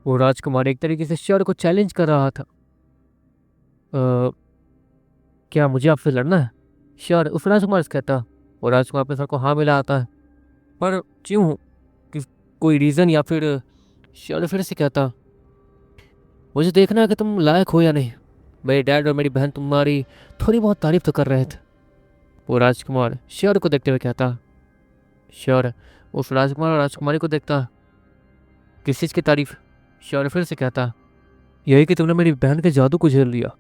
वो राजकुमार एक तरीके से श्योर को चैलेंज कर रहा था। क्या मुझे आपसे लड़ना है? श्योर उस राजकुमार से कहता। वो राजकुमार अपने सर को हाँ मिला आता है। पर क्यों? कि कोई रीज़न या फिर? श्योर फिर से कहता, मुझे देखना है कि तुम लायक हो या नहीं। मेरे डैड और मेरी बहन तुम्हारी थोड़ी बहुत तारीफ तो कर रहे थे। वो राजकुमार श्योर को देखते हुए कहता। श्योर उस राजकुमार और राजकुमारी को देखता। किस चीज़ की तारीफ? श्योर फिर से कहता, यही कि तुमने मेरी बहन के जादू को झेल लिया,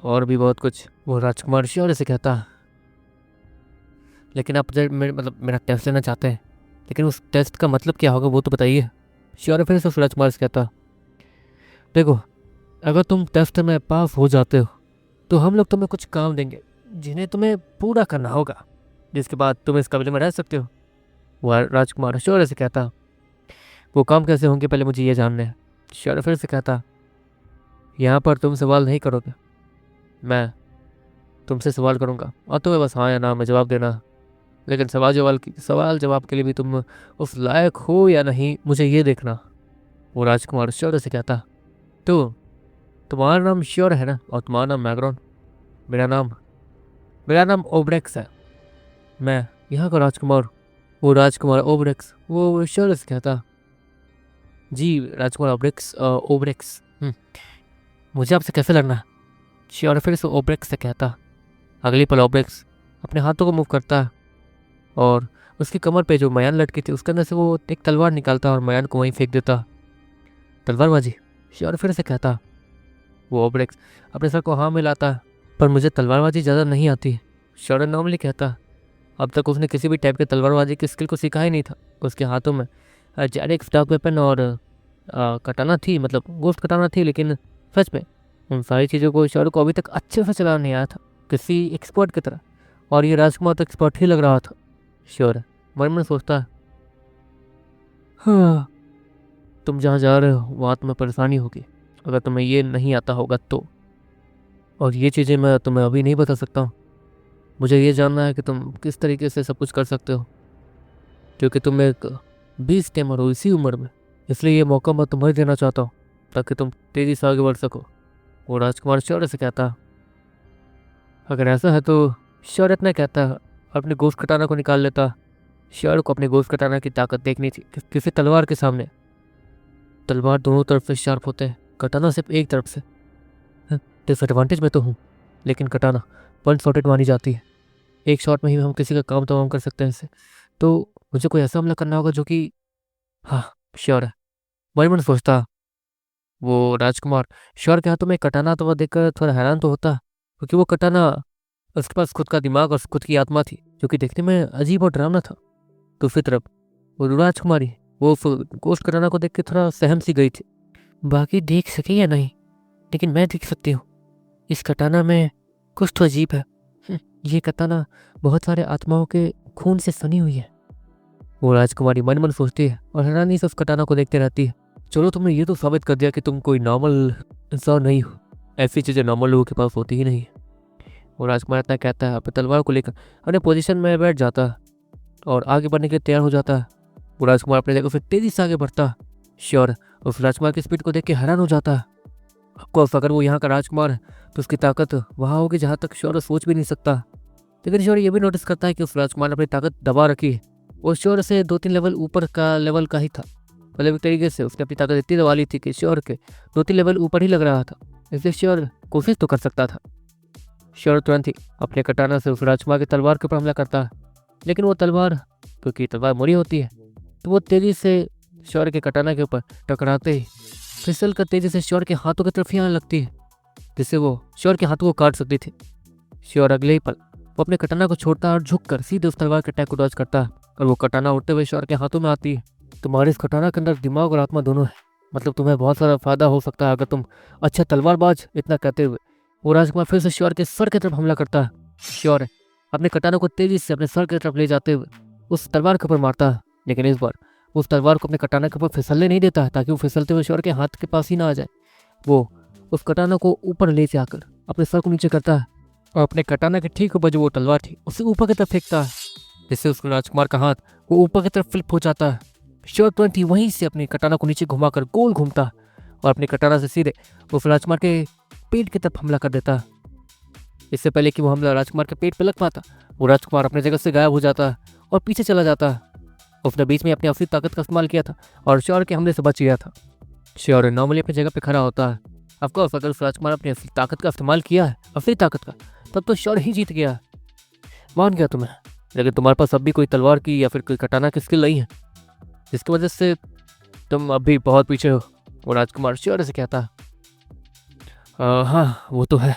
और भी बहुत कुछ। वो राजकुमार श्योर से कहता, लेकिन आप मेरा टेस्ट लेना चाहते हैं, लेकिन उस टेस्ट का मतलब क्या होगा वो तो बताइए। श्योर फिर से उस राजकुमार से कहता, देखो, अगर तुम टेस्ट में पास हो जाते हो तो हम लोग तुम्हें कुछ काम देंगे जिन्हें तुम्हें पूरा करना होगा, जिसके बाद तुम इस कबीले में रह सकते हो। वह राजकुमार श्योर से कहता, वो काम कैसे होंगे पहले मुझे ये जानना है। श्योर फिर से कहता, यहाँ पर तुम सवाल नहीं करोगे, मैं तुमसे सवाल करूँगा और तुम्हें बस हाँ या ना में जवाब देना। लेकिन सवाल जवाब के लिए भी तुम उस लायक हो या नहीं मुझे ये देखना। वो राजकुमार श्योर से कहता, तो तुम्हारा नाम श्योर है ना, और तुम्हारा नाम मैग्रॉन? मेरा नाम ओब्रेक्स है। मैं यहाँ का राजकुमार। वो राजकुमार ओब्रेक्स वो श्योर से कहता, जी राजकुमार ओब्रेक्स। मुझे आपसे कैसे लड़ना है? श्योर फिर से ओब्रेक्स से कहता। अगली पल ओब्रेक्स अपने हाथों को मूव करता और उसकी कमर पे जो मयान लटकी थी उसके अंदर से वो एक तलवार निकालता और मयान को वहीं फेंक देता। तलवारबाजी? श्योर फिर से कहता। वो ओब्रेक्स अपने सर को हाँ मिलाता, पर मुझे तलवारबाजी ज़्यादा नहीं आती। श्योर नॉर्मली कहता। अब तक उसने किसी भी टाइप के तलवारबाजी की स्किल को सीखा ही नहीं था। उसके हाथों में जेरिक्स डार्क वेपन और कटाना थी, मतलब गोश्त कटाना थी, लेकिन सच में उन सारी चीज़ों को श्योर को अभी तक अच्छे से चलाना नहीं आया था, किसी एक्सपर्ट की तरह। और ये राजकुमार तो एक्सपर्ट ही लग रहा था। श्योर मन में सोचता, हाँ, तुम जहाँ जा रहे हो वहाँ तुम्हें परेशानी होगी अगर तुम्हें ये नहीं आता होगा तो। और ये चीज़ें मैं तुम्हें अभी नहीं बता सकता हूँ। मुझे ये जानना है कि तुम किस तरीके से सब कुछ कर सकते हो, क्योंकि तुम एक 20 टेमर हो इसी उम्र में। इसलिए ये मौका मैं तुम्हें देना चाहता हूँ ताकि तुम तेज़ी से आगे बढ़ सको। वो राजकुमार शौर्य से कहता। अगर ऐसा है तो शौर्य इतना कहता, अपने गोश्त कटाना को निकाल लेता। शौर्य को अपने गोश्त कटाना की ताकत देखनी थी किसी तलवार के सामने। तलवार दोनों तरफ से शार्प होते हैं, कटाना सिर्फ एक तरफ से। डिसएडवांटेज में तो हूँ, लेकिन कटाना वन शॉटेड मानी जाती है। एक शॉट में ही हम किसी का काम तमाम कर सकते हैं इससे। तो मुझे कोई ऐसा हमला करना होगा जो कि, हाँ श्योर है। मन सोचता। वो राजकुमार श्योर के हाथों में कटाना तो वह देखकर थोड़ा हैरान तो होता, क्योंकि वो कटाना उसके पास खुद का दिमाग और खुद की आत्मा थी, जो कि देखने में अजीब और डरावना था। दूसरी तरफ वो राजकुमारी वो गोश्त कटाना को देख के थोड़ा सहम सी गई थी। बाकी देख सके या नहीं, लेकिन मैं देख सकती हूँ इस कटाना में कुछ तो अजीब है। ये कटाना बहुत सारे आत्माओं के खून से सनी हुई है। वो राजकुमारी मन सोचती है और हैरानी से उस कटाना को देखते रहती है। चलो, तुमने ये तो साबित कर दिया कि तुम कोई नॉर्मल इंसान नहीं हो। ऐसी चीज़ें नॉर्मल लोगों के पास होती ही नहीं है। वो राजकुमार इतना कहता है, अपने तलवार को लेकर अपने पोजीशन में बैठ जाता है और आगे बढ़ने के लिए तैयार हो जाता है। वो राजकुमार अपने जगह फिर तेजी से आगे बढ़ता। श्योर उस राजकुमार की स्पीड को देख के हैरान हो जाता है। ऑफकोर्स अगर वो यहाँ का राजकुमार है तो उसकी ताकत वहाँ होगी जहाँ तक श्योर सोच भी नहीं सकता। लेकिन श्योर ये भी नोटिस करता है कि उस राजकुमार ने अपनी ताकत दबा रखी है। वो श्योर से 2-3 लेवल ऊपर का लेवल का ही था। मतलब एक तरीके से उसने अपनी ताकत इतनी दबा ली थी कि श्योर के 2-3 लेवल ऊपर ही लग रहा था। इसलिए श्योर कोशिश तो कर सकता था। श्योर तुरंत ही अपने कटाना से उस राजकुमार की तलवार के ऊपर हमला करता है, लेकिन वो तलवार, क्योंकि तलवार मोड़ी होती है, तो वो तेजी से श्योर के कटाना के ऊपर टकराते ही फिसल कर तेजी से श्योर के हाथों की तरफ ही आने लगती है, जिससे वो श्योर के हाथों को काट सकती थी। श्योर अगले ही पल वो अपने कटाना को छोड़ता है और झुककर सीधे उस तलवार के अटैक को डॉज करता है, और वो कटाना उड़ते हुए श्योर के हाथों में आती है। तुम्हारे इस कटाना के अंदर दिमाग और आत्मा दोनों है, मतलब तुम्हें बहुत सारा फायदा हो सकता है अगर तुम अच्छा तलवारबाज। इतना कहते हुए वो राजकुमार फिर से श्योर के सर की तरफ हमला करता है। श्योर अपने कटाना को तेजी से अपने सर की तरफ ले जाते हुए उस तलवार के ऊपर मारता है, लेकिन इस बार उस तलवार को अपने कटाना के ऊपर फिसलने नहीं देता है, ताकि वो फिसलते हुए श्योर के हाथ के पास ही ना आ जाए। वो उस कटाना को ऊपर ले जाकर अपने सर को नीचे करता है और अपने कटाना के ठीक ऊपर जो वो तलवार थी उसे ऊपर की तरफ फेंकता है, जिससे उस राजकुमार का हाथ वो ऊपर की तरफ फ्लिप हो जाता है। श्योर तुरंत ही वहीं से अपने कटाना को नीचे घुमाकर गोल घूमता और अपने कटाना से सीधे उस राजकुमार के पेट की तरफ हमला कर देता। इससे पहले कि वो हमला राजकुमार के पेट पे लग पाता, वो राजकुमार अपने जगह से गायब हो जाता और पीछे चला जाता। उसने बीच में अपनी असली ताकत का इस्तेमाल किया था और श्योर के हमले से बच गया था। श्योर नॉर्मली अपनी जगह पे खड़ा होता है। ऑफकोर्स अगर उस राजकुमार अपनी असली ताकत का इस्तेमाल किया है, असली ताकत का, तब तो श्योर ही जीत गया। मान गया तुम्हें, लेकिन तुम्हारे पास अब भी कोई तलवार की या फिर कोई कटाना की स्किल नहीं है, जिसकी वजह से तुम अब भी बहुत पीछे हो। वो राजकुमार श्योर से कहता, हाँ वो तो है,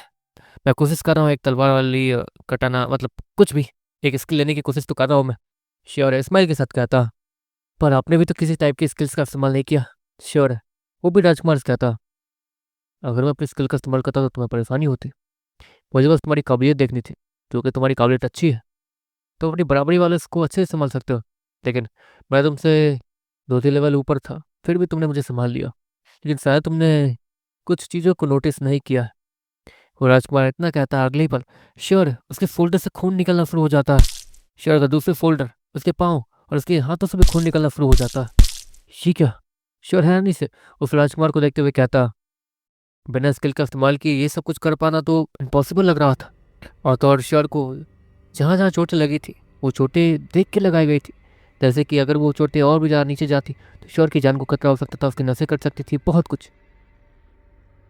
मैं कोशिश कर रहा हूँ एक तलवार वाली कटाना, मतलब कुछ भी एक स्किल लेने की कोशिश तो कर रहा हूँ मैं। श्योर है स्माइल के साथ कहता, पर आपने भी तो किसी टाइप की स्किल्स का इस्तेमाल नहीं किया। श्योर है वो भी राजकुमार से कहता, अगर मैं अपनी स्किल का इस्तेमाल करता तो तुम्हें परेशानी होती। मुझे बस तुम्हारी काबिलियत देखनी थी, क्योंकि तुम्हारी काबिलियत अच्छी है तो अपनी बराबरी वाले इसको अच्छे से संभाल सकते हो। लेकिन मैं तुमसे 2-3 लेवल ऊपर था, फिर भी तुमने मुझे संभाल लिया। लेकिन शायद तुमने कुछ चीज़ों को नोटिस नहीं किया। वो राजकुमार इतना कहता है, अगले ही पल श्योर उसके फोल्डर से खून निकलना शुरू हो जाता है। श्योर का दूसरे फोल्डर, उसके पाँव और उसके हाथों से भी खून निकलना शुरू हो जाता है। ये क्या? श्योर हैरानी से उस राजकुमार को देखते हुए कहता, बिना स्किल का इस्तेमाल किए ये सब कुछ कर पाना तो इम्पॉसिबल लग रहा था। और तो और श्योर को जहाँ जहाँ चोटें लगी थी वो चोटें देख के लगाई गई थी, जैसे कि अगर वो चोटें और भी ज़्यादा नीचे जाती तो श्योर की जान को खतरा हो सकता था, उसकी नसें कट सकती थी, बहुत कुछ।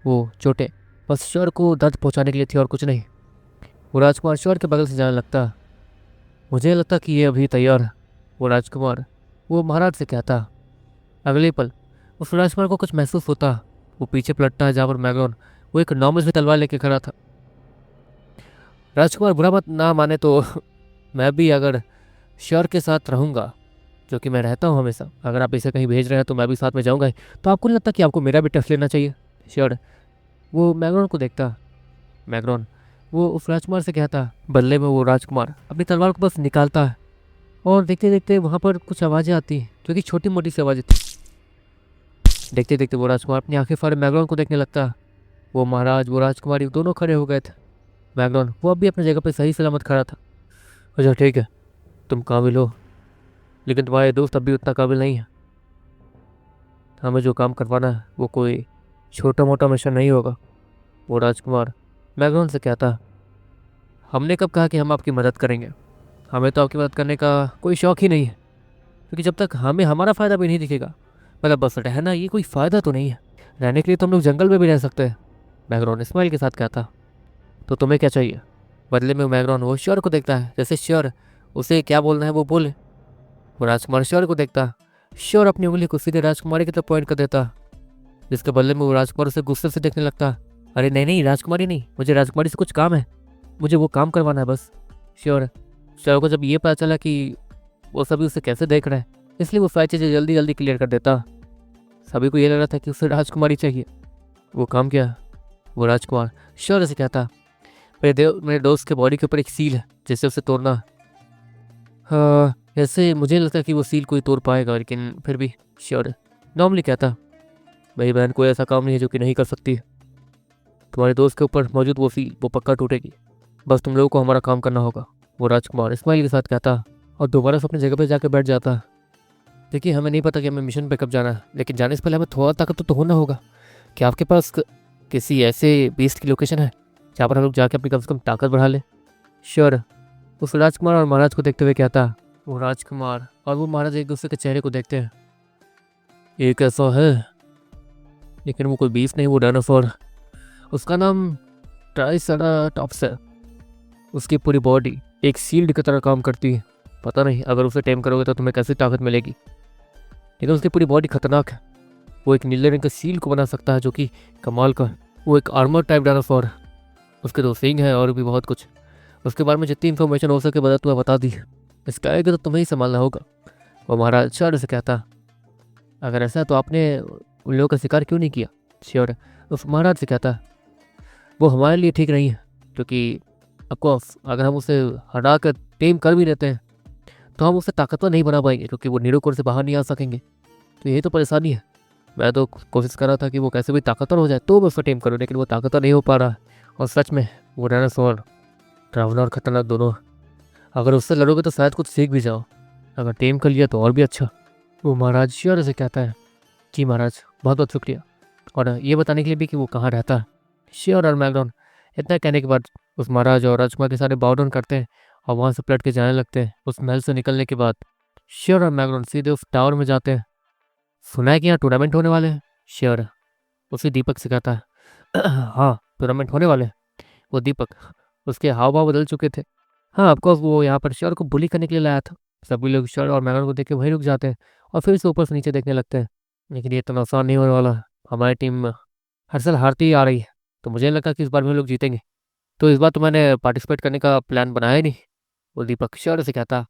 वो चोटें बस श्योर को दर्द पहुंचाने के लिए थी और कुछ नहीं। वो राजकुमार श्योर के बगल से जाने लगता, मुझे लगता कि ये अभी तैयार है। वो राजकुमार वो महाराज से कहता। अगले पल उस राजकुमार को कुछ महसूस होता, वो पीछे पलटता है जहाँ पर मैग्रॉन वो एक नॉर्मल भी तलवार लेके खड़ा था। राजकुमार बुरा मत ना माने तो मैं भी अगर श्योर के साथ रहूँगा, जो कि मैं रहता हूँ हमेशा, अगर आप इसे कहीं भेज रहे हैं तो मैं भी साथ में जाऊँगा। तो आपको नहीं लगता कि आपको मेरा भी टेस्ट लेना चाहिए? श्योर वो मैग्रॉन को देखता। मैग्रॉन वो उस राजकुमार से कहता। बदले में वो राजकुमार अपनी तलवार को बस निकालता है और देखते देखते वहाँ पर कुछ आवाज़ें आती हैं, जो कि छोटी मोटी सी आवाज़ें थी। देखते देखते वो राजकुमार अपनी आंखें फाड़े मैग्रॉन को देखने लगता। वो महाराज वो राजकुमारी दोनों खड़े हो गए थे। मैग्रॉन वो अब भी अपनी जगह पर सही सलामत खड़ा था। अच्छा ठीक है, तुम काबिल हो, लेकिन तुम्हारे दोस्त अब भी उतना काबिल नहीं है। हमें जो काम करवाना है वो कोई छोटा मोटा मिशन नहीं होगा। वो राजकुमार मैग्रॉन से कहता, हमने कब कहा कि हम आपकी मदद करेंगे? हमें तो आपकी मदद करने का कोई शौक ही नहीं है, क्योंकि जब तक हमें हमारा फ़ायदा भी नहीं दिखेगा, मतलब बस रहना ये कोई फ़ायदा तो नहीं है। रहने के लिए तो हम लोग जंगल में भी रह सकते हैं। मैग्रॉन स्माइल के साथ कहता। तो तुम्हें क्या चाहिए? बदले में मैग्रॉन वो श्योर को देखता है, जैसे श्योर उसे क्या बोलना है वो बोले। वो राजकुमार श्योर को देखता। श्योर अपनी उंगली को सीधे राजकुमारी की तरफ पॉइंट कर देता, जिसके बदले में वो राजकुमार उसे गुस्से से देखने लगता। अरे नहीं नहीं, राजकुमारी नहीं, मुझे राजकुमारी से कुछ काम है, मुझे वो काम करवाना है बस। श्योर को जब ये पता चला कि वो सभी उसे कैसे देख रहे हैं, इसलिए वो सारी चीज़ें जल्दी जल्दी क्लियर कर देता। सभी को ये लग रहा था कि उसे राजकुमारी चाहिए। वो काम क्या? वो राजकुमार श्योर से कहता, मेरे दोस्त के बॉडी के ऊपर एक सील है, जिससे उसे तोड़ना। हाँ ऐसे मुझे लगता है कि वो सील कोई तोड़ पाएगा, लेकिन फिर भी श्योर नॉर्मली कहता, मेरी बहन कोई ऐसा काम नहीं है जो कि नहीं कर सकती। तुम्हारे दोस्त के ऊपर मौजूद वो सील वो पक्का टूटेगी, बस तुम लोगों को हमारा काम करना होगा। वो राजकुमार स्माइल के साथ कहता और दोबारा से अपनी जगह पे जाकर बैठ जाता। देखिए हमें नहीं पता कि हमें मिशन पे कब जाना है, लेकिन जाने से पहले हमें थोड़ा ताकत तो होना होगा। क्या आपके पास किसी ऐसे बेस्ट की लोकेशन है जहाँ पर हम लोग जाके अपनी कम से कम ताकत बढ़ा लें? श्योर उस राजकुमार और महाराज को देखते हुए कहता। वो राजकुमार और वो महाराज एक दूसरे के चेहरे को देखते हैं। एक ऐसा है, लेकिन वो कोई बीस्ट नहीं, वो डायनासोर। उसका नाम ट्राइसेराटॉप्स है। उसकी पूरी बॉडी एक शील्ड की तरह काम करती है। पता नहीं अगर उसे टेम करोगे तो तुम्हें कैसी ताकत मिलेगी, लेकिन उसकी पूरी बॉडी खतरनाक है। वो एक नीले रंग का शील्ड को बना सकता है, जो कि कमाल का है। वो एक आर्मर टाइप डायनासोर है। उसके 2 सींग हैं और भी बहुत कुछ। उसके बारे में जितनी इन्फॉर्मेशन हो सके बता दी। इसका आएगा तो तुम्हें ही संभालना होगा। वो महाराज श्योर से कहता। अगर ऐसा है तो आपने उन लोगों का शिकार क्यों नहीं किया? श्योर उस महाराज से कहता। वो हमारे लिए ठीक नहीं है, क्योंकि ऑफकोर्स अगर हम उसे हटा कर टेम कर भी लेते हैं तो हम उसे ताकतवर नहीं बना पाएंगे, क्योंकि वो नीरो कोर से बाहर नहीं आ सकेंगे। तो ये तो परेशानी है। मैं तो कोशिश कर रहा था कि वो कैसे भी ताकतवर हो जाए तो मैं उसको टेम करूँ, लेकिन वो ताकतवर नहीं हो पा रहा है। और सच में वो डायनासोर डरावना और खतरनाक दोनों। अगर उससे लड़ोगे तो शायद कुछ सीख भी जाओ, अगर टेम कर लिया तो और भी अच्छा। वो महाराज श्योर से कहता है। जी महाराज बहुत बहुत शुक्रिया, और ये बताने के लिए भी कि वो कहाँ रहता है। श्योर और मैगडॉन इतना कहने के बाद उस महाराज और राजकुमार के सारे बाव डाउन करते हैं और वहाँ से पलट के जाने लगते हैं। उस महल से निकलने के बाद श्योर और मैगडॉन सीधे उस टावर में जाते हैं। सुना है कि यहाँ टूर्नामेंट होने वाले हैं। श्योर उसे दीपक से कहता है हाँ टूर्नामेंट होने वाले हैं। वो दीपक उसके हाव भाव बदल चुके थे। हाँ ऑफकोर्स वो यहाँ पर श्योर को बुली करने के लिए लाया था। सभी लोग श्योर और मैगडॉन को देख के वहीं रुक जाते हैं और फिर से ऊपर से नीचे देखने लगते हैं। लेकिन ये इतना आसान नहीं होने वाला। हमारी टीम हर साल हारती ही आ रही है, तो मुझे नहीं लगता कि इस बार भी हम लोग जीतेंगे। तो इस बार तो मैंने पार्टिसिपेट करने का प्लान बनाया ही नहीं। वो दीपक श्योर से कहता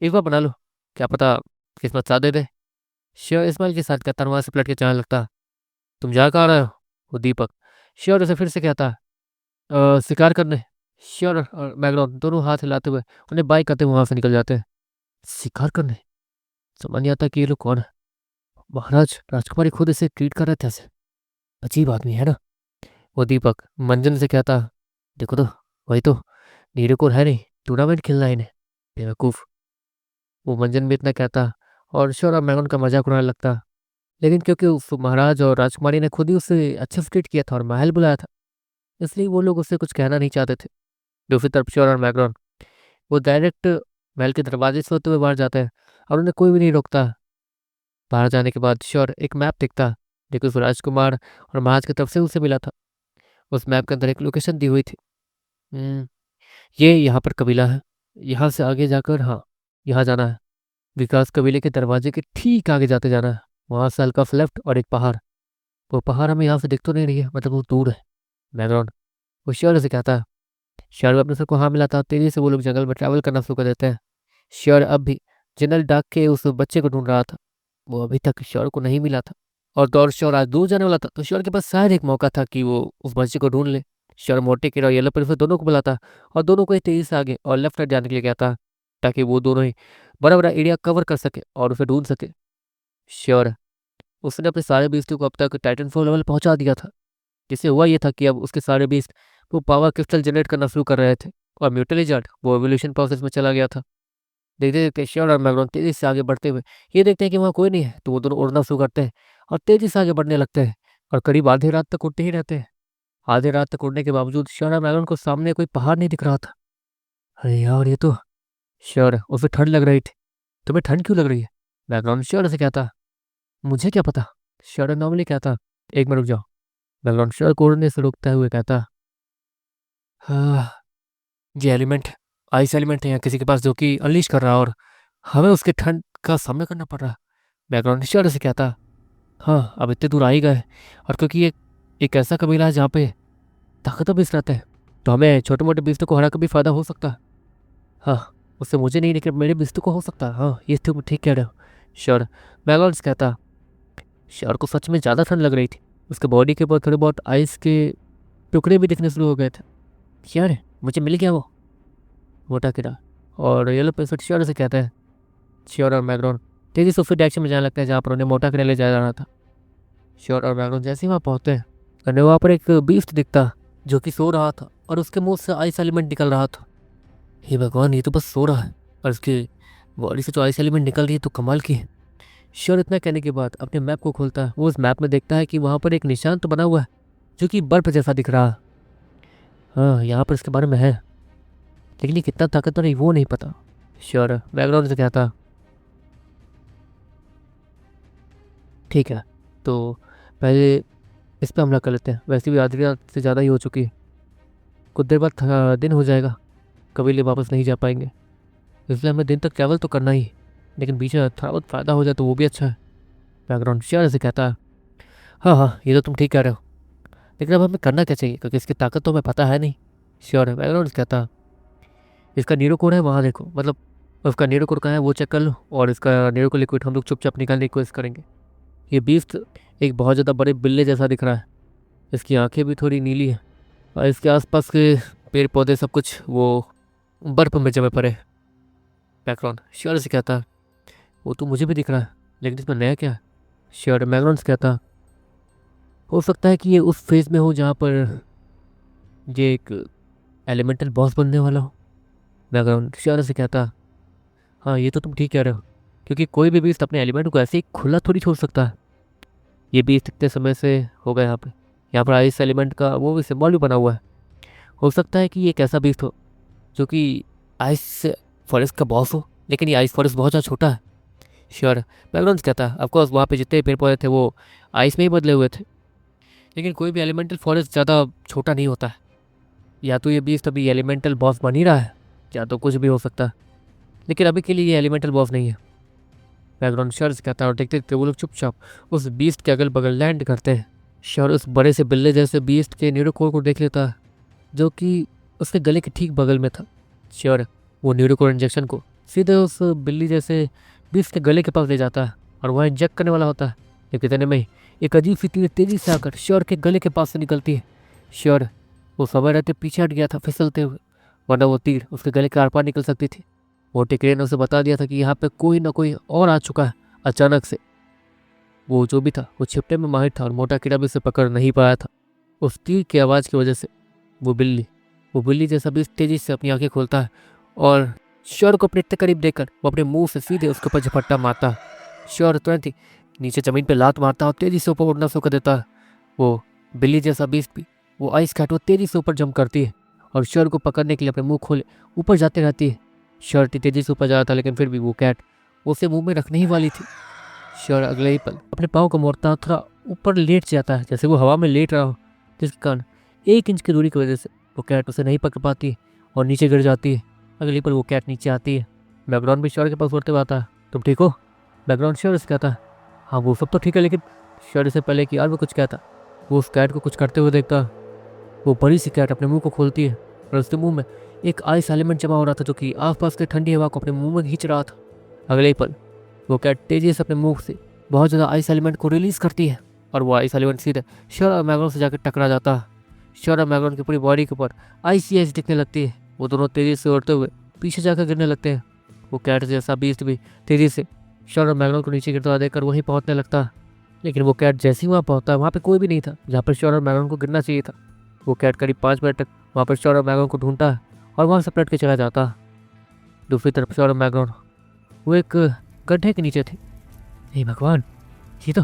इस बार बना लो, क्या पता किस्मत साथ दे दे। श्योर इस्माइल के साथ कहता वहाँ से पलट के जाने लगता। तुम जा कहाँ रहे हो? वो दीपक श्योर से फिर से कहता शिकार करने। श्योर और मैगडॉन दोनों हाथ हिलाते हुए उन्हें बाइक करते हुए वहाँ से निकल जाते हैं। शिकार करने? समझ नहीं आता कि ये लोग कौन है। महाराज राजकुमारी खुद इसे ट्रीट कर रहे थे ऐसे। अजीब आदमी है ना। वो दीपक मंजन से कहता देखो तो वही तो नीरू को है नहीं, टूर्नामेंट खेलना है इन्हें, बेवकूफ़। वो मंजन भी इतना कहता और श्योर और मैगन का मजाक उड़ाने लगता। लेकिन क्योंकि उस महाराज और राजकुमारी ने खुद ही उसे अच्छे से ट्रीट किया था और महल बुलाया था, इसलिए वो लोग उससे कुछ कहना नहीं चाहते थे। दूसरी तरफ श्योर और मैगन वो डायरेक्ट महल के दरवाजे से होते हुए बाहर जाते हैं और उन्हें कोई भी नहीं रोकता। बाहर जाने के बाद श्योर एक मैप दिखता जो कि उस राजकुमार और महाराज की तरफ से उसे मिला था। उस मैप के अंदर एक लोकेशन दी हुई थी। ये यहाँ पर कबीला है, यहाँ से आगे जाकर हाँ यहाँ जाना है। विकास कबीले के दरवाजे के ठीक आगे जाते जाना है। वहाँ से हल्का लेफ्ट और एक पहाड़। वो पहाड़ हमें यहाँ से दिख तो नहीं रही है, मतलब वो दूर है। बैकग्राउंड वो श्योर से कहता है। श्योर अपने सर को हाँ मिलाता तेजी से वो लोग जंगल में ट्रैवल करना शुरू कर देते हैं। श्योर अब भी जनरल डाक के उस बच्चे को ढूंढ रहा था। वो अभी तक श्योर को नहीं मिला था और दौड़ श्योर आज दूर जाने वाला था, तो श्योर के पास शायद एक मौका था कि वो उस बच्चे को ढूंढ ले। श्योर मोटे किरा और येलो प्रिंस दोनों को बुलाता और दोनों को तेजी से आगे और लेफ्ट साइड जाने के लिए कहता ताकि वो दोनों ही बड़ा बड़ा एरिया कवर कर सके और उसे ढूंढ सके। श्योर उसने अपने सारे बीस्टों को अब तक टाइटन 4 लेवल पहुंचा दिया था, जिससे हुआ ये था कि अब उसके सारे बीस्ट वो पावर क्रिस्टल जनरेट करना शुरू कर रहे थे और म्यूटेलिजार्ड वो एवोल्यूशन प्रोसेस में चला गया था। देखते देखते श्योर और मैग्रोन तेजी से आगे बढ़ते हुए ये देखते हैं कि वहाँ कोई नहीं है, तो वो दोनों उड़ना शुरू करते हैं और तेजी से आगे बढ़ने लगते हैं और करीब आधी रात तक उड़ते ही रहते हैं। आधी रात तक उड़ने के बावजूद श्योर और मैग्रोन को सामने कोई पहाड़ नहीं दिख रहा था। अरे यार ये तो श्योर उसे ठंड लग रही थी। तुम्हें ठंड क्यों लग रही है? मैग्रोन श्योर से कहता मुझे क्या पता। श्योर नॉर्मली कहता एक मिनट रुक जाओ। मैग्रोन श्योर को उड़ने से रुकते हुए कहता हाँ ये एलिमेंट आइस एलिमेंट है या किसी के पास जो कि अनलीश कर रहा है और हमें उसके ठंड का सामना करना पड़ रहा है। बैकग्राउंड श्योर से कहता हाँ अब इतने दूर आ ही गए और क्योंकि ये एक ऐसा कबीला है जहाँ पे ताकतवर बीस रहते हैं, तो हमें छोटे मोटे बीस्तों को हरा कर भी फायदा हो सकता है। हाँ उससे मुझे नहीं लेकिन मेरे बीस्तों को हो सकता है। हाँ ये तुम ठीक कह रहे हो। श्योर बैकग्राउंड कहता श्योर को सच में ज़्यादा ठंड लग रही थी। उसके बॉडी के ऊपर थोड़े बहुत आइस के टुकड़े भी दिखने शुरू हो गए थे। यार मुझे मिल गया वो मोटा कीड़ा। और येलो पेसट श्योर से कहता है। श्योर और मैग्रोन तेजी से उसी डायरेक्शन में जाने लगता है जहाँ पर उन्हें मोटा कीड़ा ले जाया जाना था। श्योर और मैग्रोन जैसे ही वहाँ पहुँचते हैं उन्हें वहाँ पर एक बीस्ट दिखता जो कि सो रहा था और उसके मुंह से आइस एलिमेंट निकल रहा था। हे भगवान ये तो बस सो रहा है और उसकी बॉडी से जो आइस एलिमेंट निकल रही है तो कमाल की है। श्योर इतना कहने के बाद अपने मैप को खोलता है। वो उस मैप में देखता है कि वहाँ पर एक निशान तो बना हुआ है जो कि बर्फ जैसा दिख रहा है। हाँ यहाँ पर इसके बारे में है, लेकिन ये कितना ताकतवर है वो नहीं पता। श्योर बैकग्राउंड से कहता ठीक है तो पहले इस पर हमला कर लेते हैं, वैसे भी आधी रात से ज़्यादा ही हो चुकी है। कुछ देर बाद दिन हो जाएगा, कबीले वापस नहीं जा पाएंगे, इसलिए हमें दिन तक ट्रैवल तो करना ही, लेकिन बीच में थोड़ा बहुत फ़ायदा हो जाए तो वो भी अच्छा है। बैकग्राउंड श्योर से कहता है हाँ हाँ ये तो तुम ठीक कह रहे हो, लेकिन अब हमें करना क्या चाहिए क्योंकि इसकी ताकत तो हमें पता है नहीं। श्योर है बैकग्राउंड कहता इसका नीरो कोड है वहाँ देखो, मतलब उसका नीरो कोड कहाँ है वो चेक कर लो और इसका नीरो को लिक्विड हम लोग चुपचाप निकालने की कोशिश करेंगे। ये बीस्ट एक बहुत ज़्यादा बड़े बिल्ले जैसा दिख रहा है। इसकी आंखें भी थोड़ी नीली है और इसके आसपास के पेड़ पौधे सब कुछ वो बर्फ में जमे पड़े। बैकग्राउंड श्योर से कहता है वो तो मुझे भी दिख रहा है, लेकिन इसमें नया क्या है? श्योर बैकग्राउंड से कहता हो सकता है कि ये उस फेज में हो जहाँ पर ये एक एलिमेंटल बॉस बनने वाला हो। बैकग्राउंड श्योर से कहता हाँ ये तो तुम ठीक कह रहे हो, क्योंकि कोई भी बीस्ट अपने एलिमेंट को ऐसे ही खुला थोड़ी छोड़ सकता है। ये बीज कितने समय से होगा यहाँ पर आइस एलिमेंट का वो भी सिंबल भी बना हुआ है। हो सकता है कि ये एक ऐसा बीज हो जो कि आइस फॉरेस्ट का बॉस हो, लेकिन ये आइस फॉरेस्ट बहुत ज़्यादा छोटा है। श्योर, बैकग्राउंड क्या था, ऑफकोर्स वहाँ पे जितने पेड़ पौधे थे वो आइस में ही बदले हुए थे, लेकिन कोई भी एलिमेंटल फॉरेस्ट ज़्यादा छोटा नहीं होता है। या तो ये बीज तभी एलिमेंटल बॉस बन ही रहा है, या तो कुछ भी हो सकता है, लेकिन अभी के लिए ये एलिमेंटल बॉस नहीं है। बैकग्राउंड श्योर कहता है और देखते देखते वो लोग चुपचाप उस बीस्ट के अगल बगल लैंड करते हैं। श्योर उस बड़े से बिल्ले जैसे बीस्ट के न्यूरोकोर को देख लेता है जो कि उसके गले के ठीक बगल में था। श्योर वो न्यूरोकोर इंजेक्शन को सीधे उस बिल्ली जैसे बीस्ट के गले के पास ले जाता है और वह इंजेक्ट करने वाला होता है। लेकिन इतने में एक अजीब सी तीर तेजी से आकर श्योर के गले के पास से निकलती है। श्योर वो समय रहते पीछे हट गया था फिसलते हुए, वरना वो तीर उसके गले के आर पार निकल सकती थी। वो टिकरे ने उसे बता दिया था कि यहाँ पे कोई ना कोई और आ चुका है। अचानक से वो जो भी था वो छिपने में माहिर था और मोटा कीड़ा भी उसे पकड़ नहीं पाया था। उस तीर की आवाज़ की वजह से वो बिल्ली जैसा भी तेजी से अपनी आंखें खोलता है और श्योर को अपने इतने करीब देखकर वो अपने मुंह से सीधे उसके ऊपर झपट्टा मारता है। श्योर तुरंत ही नीचे ज़मीन पर लात मारता और तेज़ी से ऊपर उड़ना शुरू कर देता है। वो बिल्ली जैसा बीस्ट भी वो आइस कैट वो तेज़ी से ऊपर जंप करती है और श्योर को पकड़ने के लिए अपने मुंह खोले ऊपर जाते रहती है। श्योर तेज़ी से ऊपर जा रहा था, लेकिन फिर भी वो कैट उसे मुंह में रखने ही वाली थी। श्योर अगले ही पल अपने पाँव को मोड़ता थोड़ा ऊपर लेट जाता है, जैसे वो हवा में लेट रहा हो, जिसके कारण 1 इंच की दूरी की वजह से वो कैट उसे नहीं पकड़ पाती और नीचे गिर जाती है। अगली पल वो कैट नीचे आती है। बैकग्राउंड भी श्योर के पास उड़ते हुए आता है। तुम ठीक हो? बैकग्राउंड श्योर से कहता है हाँ वो सब तो ठीक है, लेकिन श्योर से पहले कि यार वो कुछ कहता वो उस कैट को कुछ करते हुए देखता। वो बड़ी सी कैट अपने मुंह को खोलती है और उसके मुंह में एक आइस एलिमेंट जमा हो रहा था जो कि आसपास की ठंडी हवा को अपने मुंह में खींच रहा था। अगले ही पल वो कैट तेजी से अपने मुंह से बहुत ज़्यादा आइस एलिमेंट को रिलीज़ करती है और वो आइस एलिमेंट सीधे श्योर और मैग्राउंड से जाकर टकरा जाता है। श्योर और मैग्राउंड की पूरी बॉडी के ऊपर आइस दिखने लगती है। वो दोनों तेज़ी से उड़ते हुए पीछे जाकर गिरने लगते हैं। वो कैट जैसा बीस्ट भी तेज़ी से श्योर और मैग्राउंड को नीचे गिरता हुआ देखकर वहीं पहुँचने लगता है। लेकिन वो कैट जैसे ही वहाँ पहुँचता है वहाँ पर कोई भी नहीं था जहाँ पर श्योर और मैग्राउंड को गिरना चाहिए था। वो कैट करीब 5 मिनट तक वहाँ पर श्योर और मैग्राउंड को ढूंढता है और वहाँ से पलट के चला जाता है। दूसरी तरफ श्योर और मैग्राउंड वो एक गड्ढे के नीचे थे। हे भगवान, ये तो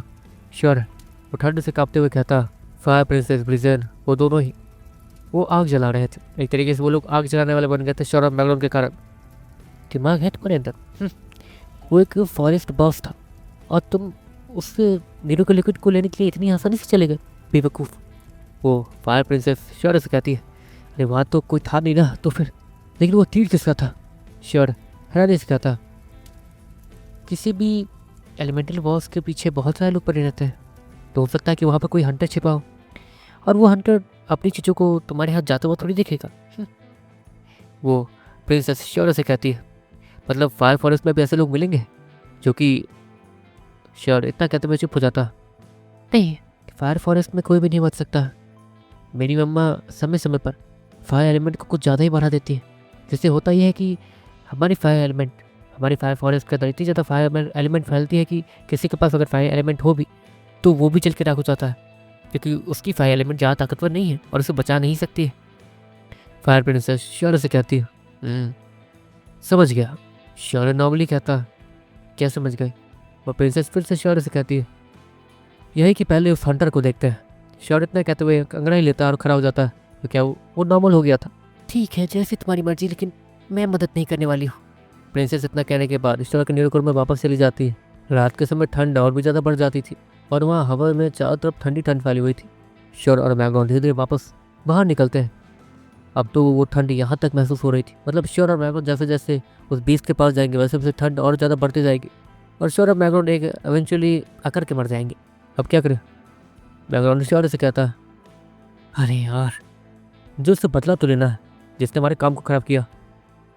श्योर वो ठंड से कांपते हुए कहता। फायर प्रिंसेस ब्रिजेन वो दोनों ही वो आग जला रहे थे। एक तरीके से वो लोग आग जलाने वाले बन गए थे श्योर और मैग्राउंड के कारण। दिमाग है तुम्हारे अंदर? वो एक फॉरेस्ट बॉस था और तुम उससे नीरो के लिक्विड को लेने के लिए इतनी आसानी से चले गए, बेवकूफ़। वो फायर प्रिंसेस श्योर से कहती है अरे वहाँ तो कोई था नहीं ना, तो फिर लेकिन वो तीर किसका था? श्योर हैरानी से कहता किसी भी एलिमेंटल बॉस के पीछे बहुत सारे लोग पड़े रहते हैं, तो हो सकता है कि वहाँ पर कोई हंटर छिपा हो और वो हंटर अपनी चीज़ों को तुम्हारे हाथ जाते हुआ थोड़ी देखेगा। वो प्रिंसेस श्योर से कहती है मतलब फायर फॉरेस्ट में भी ऐसे लोग मिलेंगे जो कि श्योर इतना कहते हुए चुप हो जाता। नहीं, फायर फॉरेस्ट में कोई भी नहीं बच सकता। मेरी मम्मा समय समय पर फायर एलिमेंट को कुछ ज़्यादा ही बढ़ा देती है, जिससे होता यह है कि हमारी फायर फॉरेस्ट के अंदर इतनी ज़्यादा फायर एलिमेंट फैलती है कि किसी के पास अगर फायर एलिमेंट हो भी तो वो भी चल के राख हो जाता है, क्योंकि उसकी फायर एलिमेंट ज़्यादा ताकतवर नहीं है और उसे बचा नहीं सकती है। फायर प्रिंसेस श्योर से कहती है समझ गया। श्योर नॉर्मली कहता क्या समझ गई? वो प्रिंसेस फिर से श्योर से कहती है यही कि पहले उस हंटर को देखते हैं। श्योर इतना कहते हुए अंगड़ाई लेता है और खड़ा हो जाता है। तो क्या वो नॉर्मल हो गया था? ठीक है, जैसे तुम्हारी मर्जी, लेकिन मैं मदद नहीं करने वाली हूँ। प्रिंसेस इतना कहने के बाद श्योर के न्यूरोकोर में वापस चली जाती है। रात के समय ठंड और भी ज़्यादा बढ़ जाती थी और वहाँ हवा में चारों तरफ ठंडी ठंड फैली हुई थी। श्योर और मैग्राउंड धीरे धीरे वापस बाहर निकलते हैं। अब तो वो ठंड यहाँ तक महसूस हो रही थी, मतलब श्योर और मैग्राउंड जैसे जैसे उस बीच के पास जाएंगे वैसे वैसे ठंड और ज़्यादा बढ़ती जाएगी और श्योर और मैग्राउंड एक एवेंचुअली आकर के मर जाएंगे। अब क्या करें? बैकग्राउंड श्योर से कहता अरे यार, जो उससे बदला तो लेना है जिसने हमारे काम को ख़राब किया।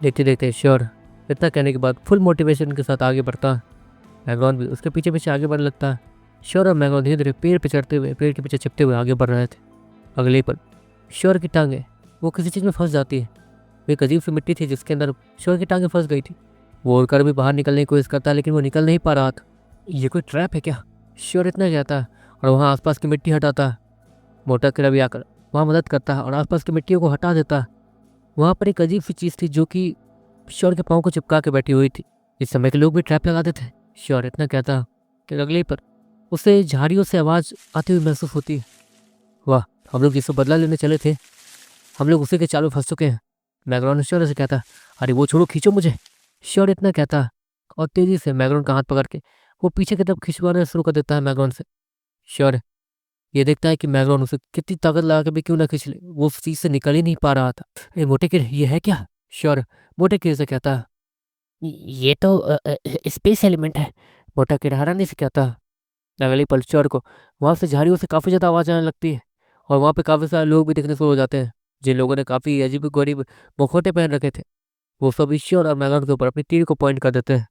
देखते देखते श्योर इतना कहने के बाद फुल मोटिवेशन के साथ आगे बढ़ता है। बैकग्राउंड भी उसके पीछे पीछे आगे बढ़ने लगता है। श्योर और बैकग्राउंड धीरे धीरे पेड़ पे चढ़ते हुए पेड़ के पीछे छिपते हुए आगे बढ़ रहे थे। अगले पल श्योर की टांगें वो किसी चीज़ में फंस जाती है। वो एक अजीब सी मिट्टी थी जिसके अंदर श्योर की टांगें फंस गई थी। वो उड़कर भी बाहर निकलने की कोशिश करता है, लेकिन वो निकल नहीं पा रहा था। ये कोई ट्रैप है क्या? श्योर इतना कहता है और वहाँ आसपास की मिट्टी हटाता है। मोटा कीड़ा भी आकर वहाँ मदद करता है और आसपास की मिट्टियों को हटा देता है। वहाँ पर एक अजीब सी चीज़ थी जो कि श्योर के पाँव को चिपका के बैठी हुई थी। इस समय के लोग भी ट्रैप लगा देते हैं। श्योर इतना कहता कि अगले पर उसे झाड़ियों से आवाज़ आती हुई महसूस होती है। वाह, हम लोग जिससे बदला लेने चले थे, हम लोग उसी के चाल में फंस चुके हैं। मैग्रॉन शौर्य से कहता, अरे वो छोड़ो, खींचो मुझे। शौर्य इतना कहता और तेजी से मैग्रॉन का हाथ पकड़ के वो पीछे की तरफ खिंचवाना शुरू कर देता है मैग्रॉन से। शौर्य ये देखता है कि मैग्रॉन उसे कितनी ताकत लगा के भी क्यों ना खींच ले, वो उस चीज से निकल ही नहीं पा रहा था। ए मोटे किर, ये है क्या? शौर्य मोटे किर से कहता है, ये तो स्पेस एलिमेंट है। मोटा किर हैरानी से कहता है। अगली पल शौर्य को वहां से झाड़ियों से काफी ज्यादा आवाज आने लगती है और वहां पे काफी सारे लोग भी दिखने शुरू हो जाते हैं, जिन लोगों ने काफी अजीब गरीब मुखौटे पहन रखे थे। वो सब ईश्वर और मैग्रॉन के ऊपर अपनी तीर को पॉइंट कर देते हैं।